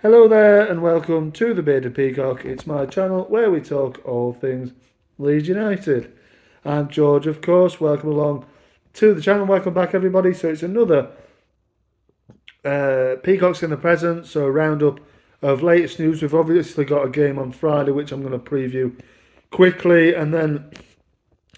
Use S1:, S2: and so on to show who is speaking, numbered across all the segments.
S1: Hello there and welcome to the Bearded Peacock. It's my channel where we talk all things Leeds United. I'm George, of course. Welcome along to the channel. Welcome back, everybody. So it's another Peacocks in the present. So a roundup of latest news. We've obviously got a game on Friday, which I'm going to preview quickly, and then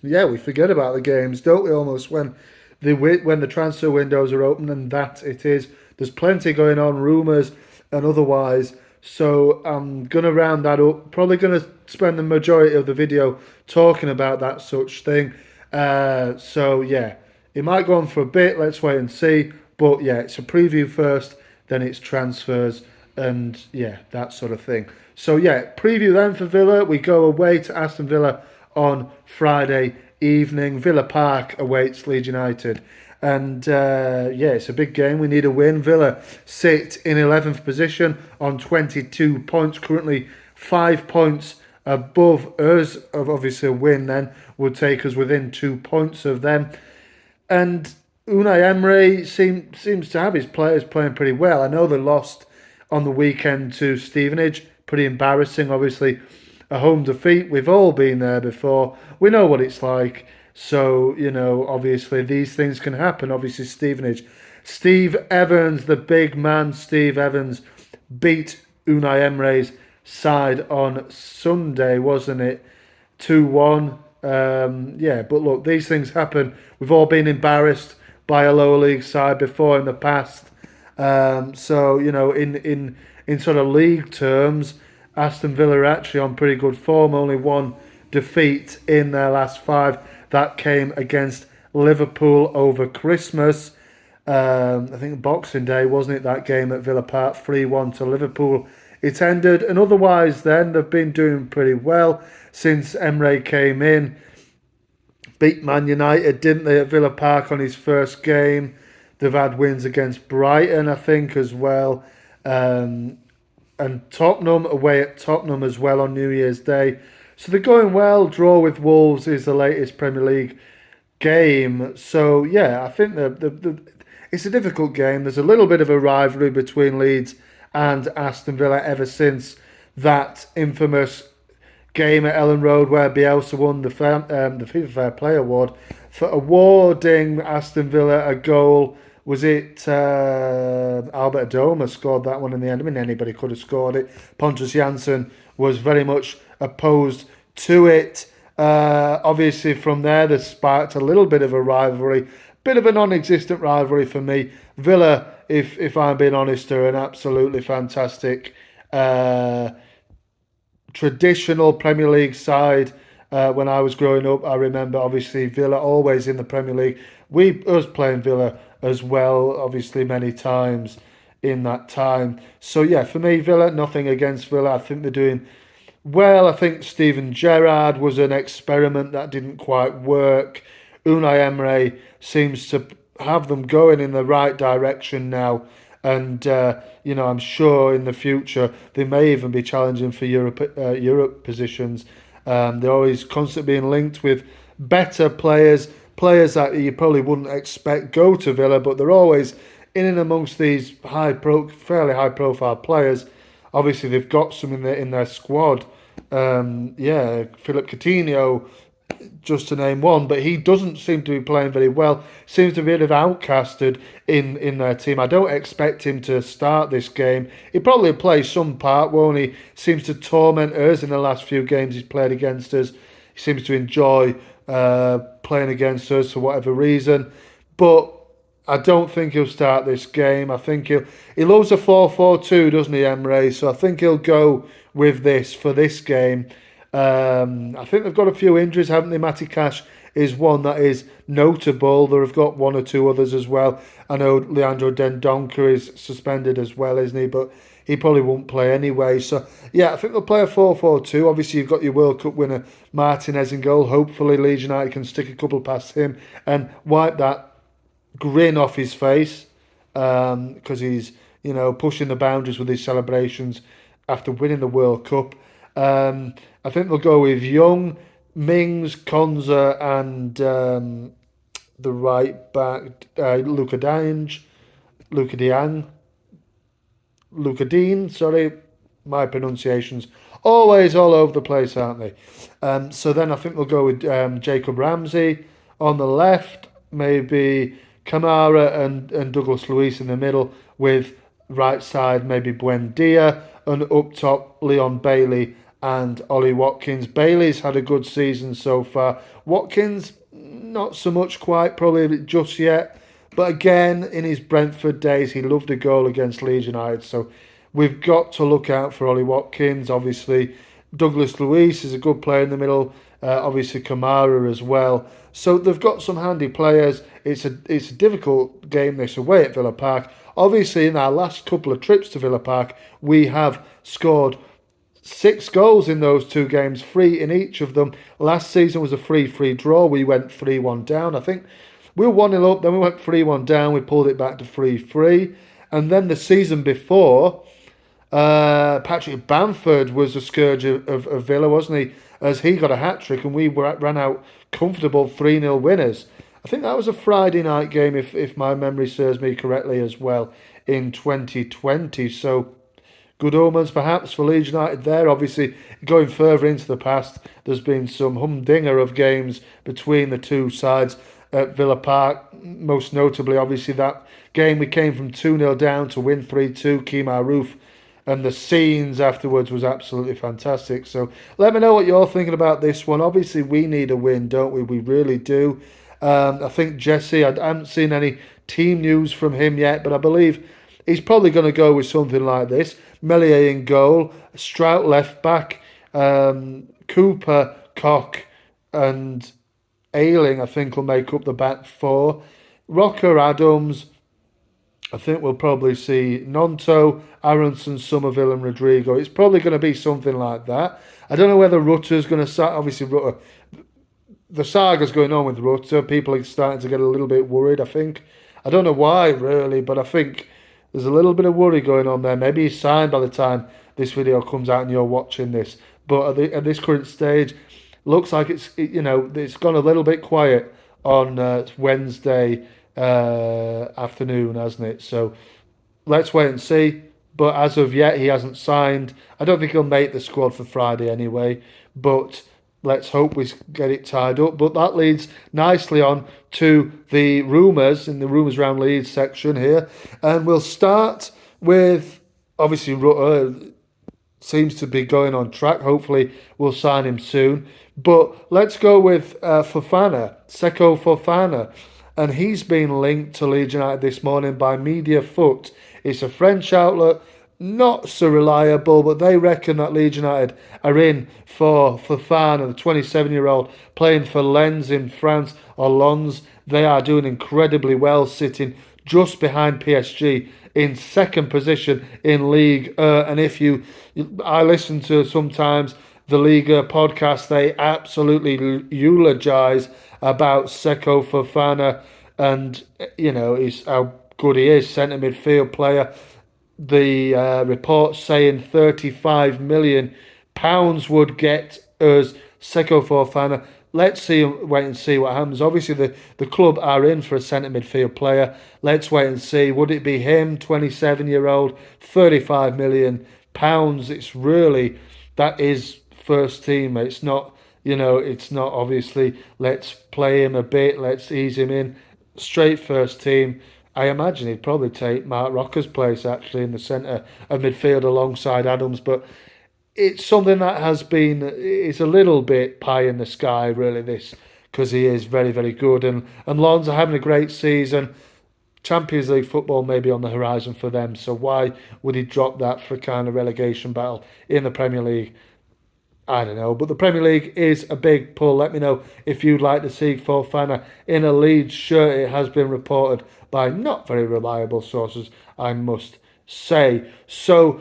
S1: we forget about the games, don't we? Almost when the transfer windows are open, and that it is. There's plenty going on, rumours and otherwise. So I'm gonna round that up. Probably gonna spend the majority of the video talking about that such thing. It might go on for a bit. Let's wait and see. But yeah, it's a preview first, then it's transfers, and yeah, that sort of thing. So yeah, preview then for Villa. We go away to Aston Villa on Friday evening. Villa Park awaits Leeds United. And it's a big game. We need a win. Villa sit in 11th position on 22 points, currently 5 points above us. Of obviously a win then would take us within 2 points of them. And Unai Emery seems to have his players playing pretty well. I know they lost on the weekend to Stevenage. Pretty embarrassing, obviously. A home defeat. We've all been there before. We know what it's like. So, obviously these things can happen. Obviously, Stevenage. Steve Evans, the big man, Steve Evans, beat Unai Emery's side on Sunday, wasn't it? 2-1. But look, these things happen. We've all been embarrassed by a lower league side before in the past. In sort of league terms, Aston Villa are actually on pretty good form. Only one defeat in their last five. That came against Liverpool over Christmas. I think Boxing Day, wasn't it, that game at Villa Park, 3-1 to Liverpool. It ended, and otherwise then, they've been doing pretty well since Emre came in. Beat Man United, didn't they, at Villa Park on his first game. They've had wins against Brighton, I think, as well. And Tottenham, away at Tottenham as well on New Year's Day. So they're going well. Draw with Wolves is the latest Premier League game. So, yeah, I think it's a difficult game. There's a little bit of a rivalry between Leeds and Aston Villa ever since that infamous game at Ellen Road where Bielsa won the FIFA Fair Play Award for awarding Aston Villa a goal. Was it Albert Adoma scored that one in the end? I mean, anybody could have scored it. Pontus Jansson was very much opposed to it. Obviously, from there, they sparked a little bit of a rivalry. Bit of a non-existent rivalry for me. Villa, if I'm being honest, are an absolutely fantastic traditional Premier League side. When I was growing up, I remember obviously Villa always in the Premier League. Us playing Villa as well, obviously many times in that time. So yeah, for me, Villa, nothing against Villa. I think they're doing well. I think Steven Gerrard was an experiment that didn't quite work. Unai Emery seems to have them going in the right direction now. And I'm sure in the future they may even be challenging for Europe positions. They're always constantly being linked with better players that you probably wouldn't expect go to Villa, but they're always in and amongst these fairly high profile players. Obviously, they've got some in their squad. Philip Coutinho, just to name one, but he doesn't seem to be playing very well. Seems to be a bit of outcasted in their team. I don't expect him to start this game. He probably plays some part, won't he? Seems to torment us in the last few games he's played against us. He seems to enjoy playing against us for whatever reason. But I don't think he'll start this game. I think he loves a 4-4-2, doesn't he, Emre? So I think he'll go with this for this game. I think they've got a few injuries, haven't they? Matty Cash is one that is notable. They've got one or two others as well. I know Leandro Dendoncker is suspended as well, isn't he? But he probably won't play anyway. So, yeah, I think they'll play a 4-4-2. Obviously, you've got your World Cup winner, Martinez, in goal. Hopefully, Leeds United can stick a couple past him and wipe that grin off his face because he's, pushing the boundaries with his celebrations after winning the World Cup. I think they'll go with Young, Mings, Konza, and the right back, Luka Diang. Luca Dean, sorry, my pronunciations always all over the place, aren't they? So then I think we'll go with Jacob Ramsey on the left, maybe Kamara and Douglas Luiz in the middle, with right side maybe Buendia, and up top Leon Bailey and Ollie Watkins. Bailey's had a good season so far. Watkins, not so much quite, probably just yet. But again, in his Brentford days, he loved a goal against Leeds United. So we've got to look out for Ollie Watkins. Obviously, Douglas Luiz is a good player in the middle. Obviously, Kamara as well. So they've got some handy players. It's a difficult game this away at Villa Park. Obviously, in our last couple of trips to Villa Park, we have scored 6 goals in those 2 games, 3 in each of them. Last season was a 3-3 draw. We went 3-1 down. I think we were 1-0 up, then we went 3-1 down. We pulled it back to 3-3. And then the season before, Patrick Bamford was a scourge of Villa, wasn't he? As he got a hat trick and we ran out comfortable 3-0 winners. I think that was a Friday night game, if my memory serves me correctly, as well, in 2020. So good omens perhaps for Leeds United there. Obviously, going further into the past, there's been some humdinger of games between the two sides at Villa Park. Most notably, obviously, that game we came from 2-0 down to win 3-2, Kemar Roof. And the scenes afterwards was absolutely fantastic. So let me know what you're thinking about this one. Obviously, we need a win, don't we? We really do. I think Jesse, I haven't seen any team news from him yet, but I believe he's probably going to go with something like this. Melier in goal, Strout left back, Cooper, Koch, and Ayling, I think, will make up the back four. Rocker, Adams, I think we'll probably see Nonto, Aronson, Somerville, and Rodrigo. It's probably going to be something like that. I don't know whether Rutter's going to start. Obviously, Rutter, the saga's going on with Rutter. People are starting to get a little bit worried, I think. I don't know why, really, but I think there's a little bit of worry going on there. Maybe he's signed by the time this video comes out and you're watching this. But at this current stage, looks like it's gone a little bit quiet on Wednesday afternoon, hasn't it? So let's wait and see. But as of yet, he hasn't signed. I don't think he'll make the squad for Friday anyway. But let's hope we get it tied up. But that leads nicely on to the rumours, in the rumours around Leeds section here. And we'll start with, obviously, Rutter seems to be going on track. Hopefully, we'll sign him soon. But let's go with Fofana, Seko Fofana. And he's been linked to Leeds United this morning by Media Foot. It's a French outlet, not so reliable, but they reckon that Leeds United are in for Fofana, the 27-year-old, playing for Lens in France, or Lens. They are doing incredibly well, sitting just behind PSG in second position in League. And I listen to sometimes the Liga podcast, they absolutely eulogise about Seko Fofana and, how good he is, centre midfield player. The reports saying £35 million would get us Seko Fofana. Let's wait and see what happens. Obviously, the club are in for a centre midfield player. Let's wait and see. Would it be him, 27-year-old, £35 million? It's really, that is first team. It's not, it's not obviously, let's play him a bit, let's ease him in. Straight first team. I imagine he'd probably take Mark Rocker's place actually in the centre of midfield alongside Adams, but it's something that it's a little bit pie in the sky really, this, because he is very, very good, and Lons are having a great season. Champions League football may be on the horizon for them, so why would he drop that for a kind of relegation battle in the Premier League? I don't know, but the Premier League is a big pull. Let me know if you'd like to see Fofana in a Leeds shirt. It has been reported by not very reliable sources, I must say. So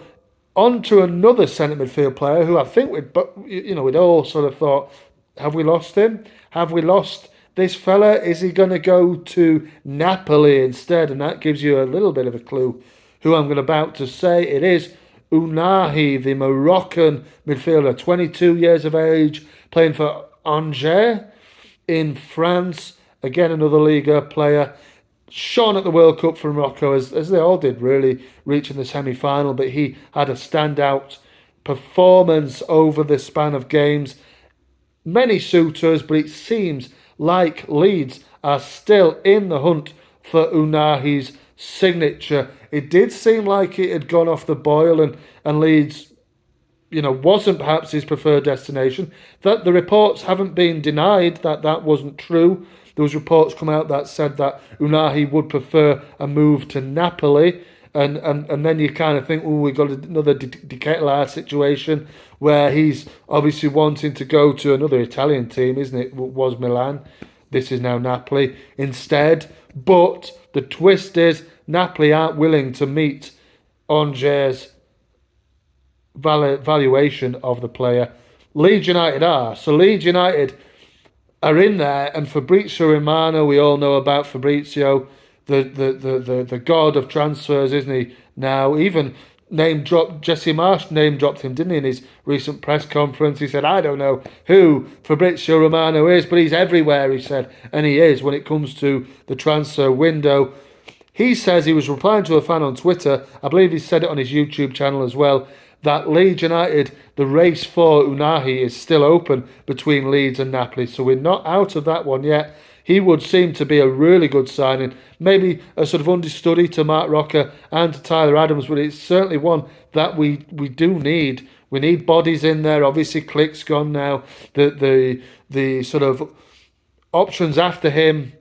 S1: on to another centre midfield player who I think we'd all sort of thought, have we lost him? Have we lost this fella? Is he going to go to Napoli instead? And that gives you a little bit of a clue who I'm about to say. It is Ounahi, the Moroccan midfielder, 22 years of age, playing for Angers in France. Again, another Liga player. shone at the World Cup for Morocco, as they all did, really, reaching the semi-final. But he had a standout performance over the span of games. Many suitors, but it seems like Leeds are still in the hunt for Unahi's signature. It did seem like it had gone off the boil, and Leeds, wasn't perhaps his preferred destination. That the reports haven't been denied that that wasn't true. There was reports come out that said that Unahi would prefer a move to Napoli, and then you kind of think, oh, we've got another De Ketelaere situation where he's obviously wanting to go to another Italian team, isn't it? Was Milan. This is now Napoli instead. But the twist is Napoli aren't willing to meet Angers' valuation of the player. Leeds United are. So Leeds United are in there, and Fabrizio Romano, we all know about Fabrizio, the god of transfers, isn't he? Now, even name dropped Jesse Marsh, name dropped him, didn't he, in his recent press conference? He said, I don't know who Fabrizio Romano is, but he's everywhere, he said, and he is when it comes to the transfer window. He says, he was replying to a fan on Twitter, I believe he said it on his YouTube channel as well, that Leeds United, the race for Unahi is still open between Leeds and Napoli. So we're not out of that one yet. He would seem to be a really good signing. Maybe a sort of understudy to Mark Rocker and to Tyler Adams, but it's certainly one that we do need. We need bodies in there. Obviously, Click's gone now. The sort of options after him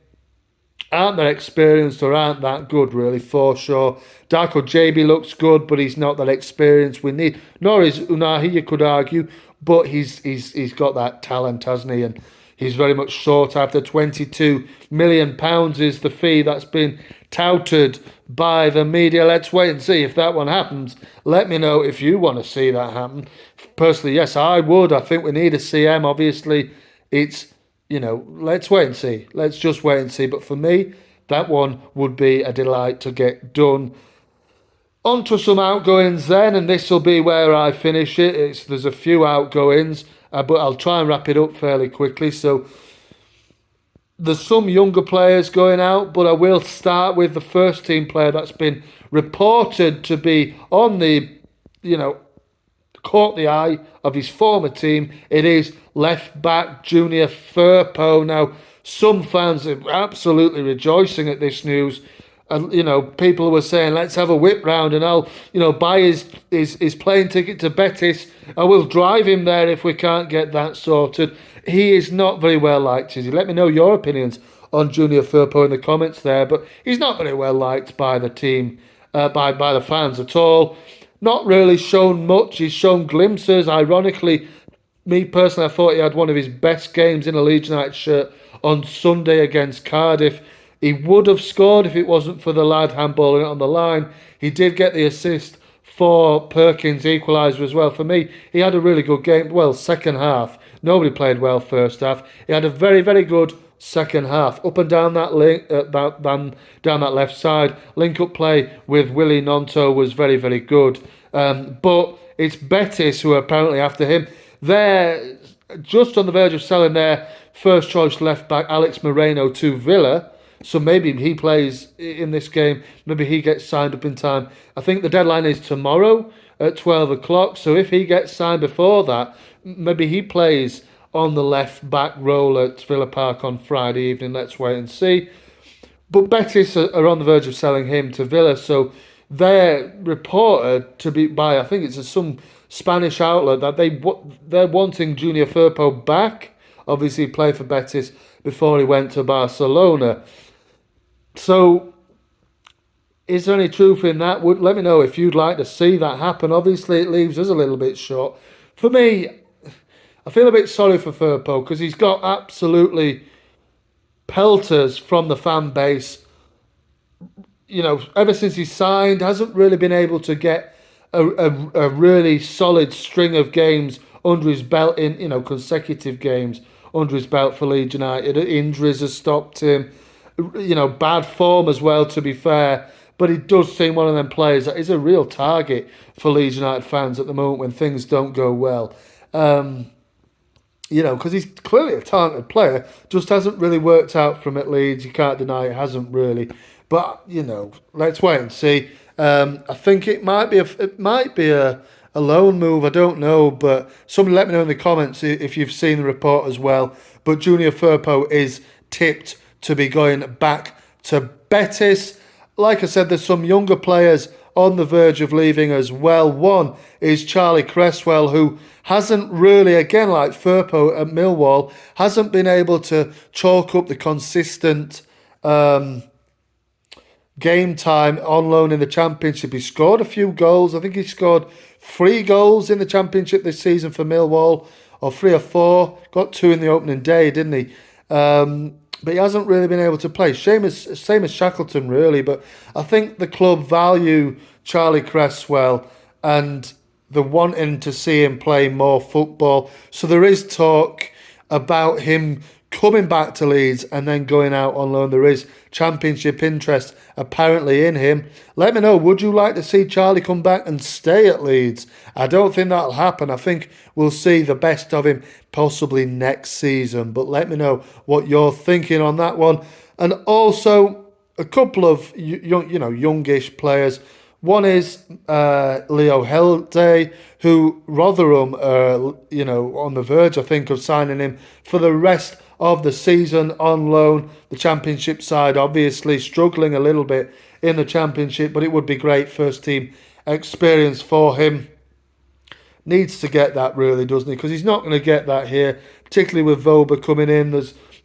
S1: aren't that experienced or aren't that good, really, for sure. Darko JB looks good, but he's not that experienced we need. Nor is Unahi, you could argue, but he's got that talent, hasn't he? And he's very much sought after. £22 million is the fee that's been touted by the media. Let's wait and see if that one happens. Let me know if you want to see that happen. Personally, yes, I would. I think we need a CM. Obviously, it's let's wait and see. Let's just wait and see. But for me, that one would be a delight to get done. On to some outgoings then, and this will be where I finish it. There's a few outgoings, but I'll try and wrap it up fairly quickly. So there's some younger players going out, but I will start with the first team player that's been reported to be on the, caught the eye of his former team. It is left back Junior Firpo. Now, some fans are absolutely rejoicing at this news. And, people were saying, let's have a whip round and I'll, buy his plane ticket to Betis. I will drive him there if we can't get that sorted. He is not very well liked, is he? Let me know your opinions on Junior Firpo in the comments there. But he's not very well liked by the team, by the fans at all. Not really shown much. He's shown glimpses. Ironically, me personally, I thought he had one of his best games in a Leeds United shirt on Sunday against Cardiff. He would have scored if it wasn't for the lad handballing it on the line. He did get the assist for Perkins' equaliser as well. For me, he had a really good game. Well, second half. Nobody played well first half. He had a very, very good second half. Up and down that down that left side. Link-up play with Willy Nonto was very, very good. But it's Betis who are apparently after him. They're just on the verge of selling their first choice left back, Alex Moreno, to Villa. So maybe he plays in this game. Maybe he gets signed up in time. I think the deadline is tomorrow at 12 o'clock. So if he gets signed before that, maybe he plays on the left back role at Villa Park on Friday evening. Let's wait and see. But Betis are on the verge of selling him to Villa. So they're reported to be by, I think it's some Spanish outlet, that they're wanting Junior Firpo back. Obviously, he played for Betis before he went to Barcelona. So, is there any truth in that? Let me know if you'd like to see that happen. Obviously, it leaves us a little bit short. For me, I feel a bit sorry for Firpo because he's got absolutely pelters from the fan base. Ever since he signed, hasn't really been able to get a really solid string of games under his belt in, consecutive games under his belt for Leeds United. Injuries have stopped him. Bad form as well, to be fair. But he does seem one of them players that is a real target for Leeds United fans at the moment when things don't go well. Because he's clearly a talented player, just hasn't really worked out from at Leeds. You can't deny it hasn't really. But let's wait and see. I think it might be a loan move. I don't know, but somebody let me know in the comments if you've seen the report as well. But Junior Firpo is tipped to be going back to Betis. Like I said, there's some younger players on the verge of leaving as well. One is Charlie Cresswell, who hasn't really, again, like Firpo at Millwall, hasn't been able to chalk up the consistent game time on loan in the Championship. He scored a few goals. I think he scored 3 goals in the Championship this season for Millwall, or 3 or 4. Got 2 in the opening day, didn't he? But he hasn't really been able to play. Same as Shackleton, really. But I think the club value Charlie Cresswell and the wanting to see him play more football. So there is talk about him coming back to Leeds and then going out on loan. There is Championship interest apparently in him. Let me know, would you like to see Charlie come back and stay at Leeds? I don't think that'll happen. I think we'll see the best of him possibly next season. But let me know what you're thinking on that one. And also a couple of youngish players. One is Leo Helde, who Rotherham are, on the verge, I think, of signing him for the rest of the season on loan. The Championship side obviously struggling a little bit in the Championship, but it would be great first team experience for him. Needs to get that, really, doesn't he? Because he's not going to get that here, particularly with Voba coming in.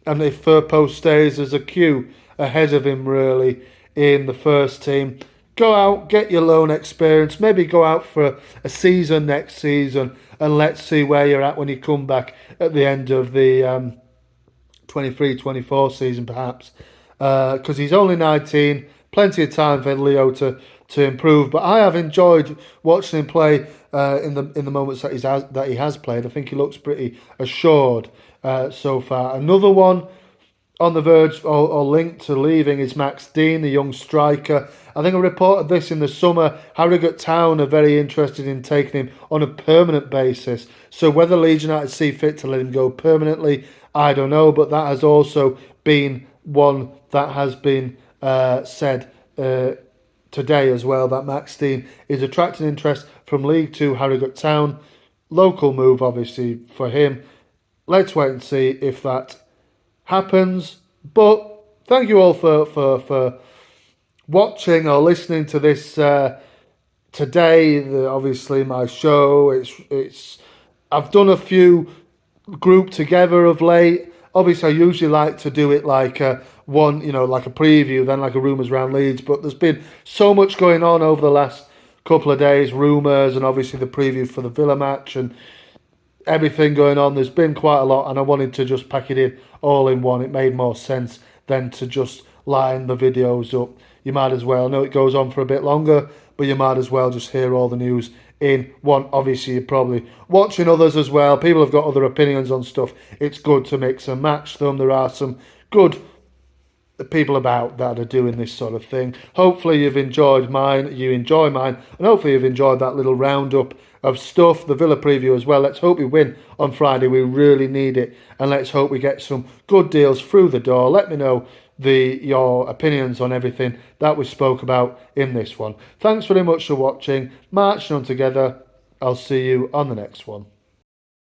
S1: And if Firpo stays, there's a queue ahead of him, really, in the first team. Go out, get your loan experience, maybe go out for a season next season, and let's see where you're at when you come back at the end of the 23-24 season, perhaps. Because he's only 19, plenty of time for Leo to improve. But I have enjoyed watching him play in the moments that he has played. I think he looks pretty assured so far. Another one on the verge or linked to leaving is Max Dean, the young striker. I think I reported this in the summer. Harrogate Town are very interested in taking him on a permanent basis. So whether Leeds United see fit to let him go permanently, I don't know. But that has also been one that has been said today as well, that Max Dean is attracting interest from League Two Harrogate Town. Local move, obviously, for him. Let's wait and see if that happens. But thank you all for watching or listening to this today. Obviously, my show. It's I've done a few grouped together of late. Obviously, I usually like to do it like one, like a preview, then like a rumours round Leeds. But there's been so much going on over the last couple of days, rumours, and obviously the preview for the Villa match and everything going on. There's been quite a lot, and I wanted to just pack it in all in one. It made more sense than to just line the videos up. You might as well, I know it goes on for a bit longer, but you might as well just hear all the news in one. Obviously, you're probably watching others as well. People have got other opinions on stuff. It's good to mix and match them. There are some good people about that are doing this sort of thing. Hopefully you've enjoyed mine, you enjoy mine, and hopefully you've enjoyed that little roundup of stuff, the Villa preview as well. Let's hope we win on Friday. We really need it, and let's hope we get some good deals through the door. Let me know your opinions on everything that we spoke about in this one. Thanks very much for watching. Marching on together. I'll see you on the next one.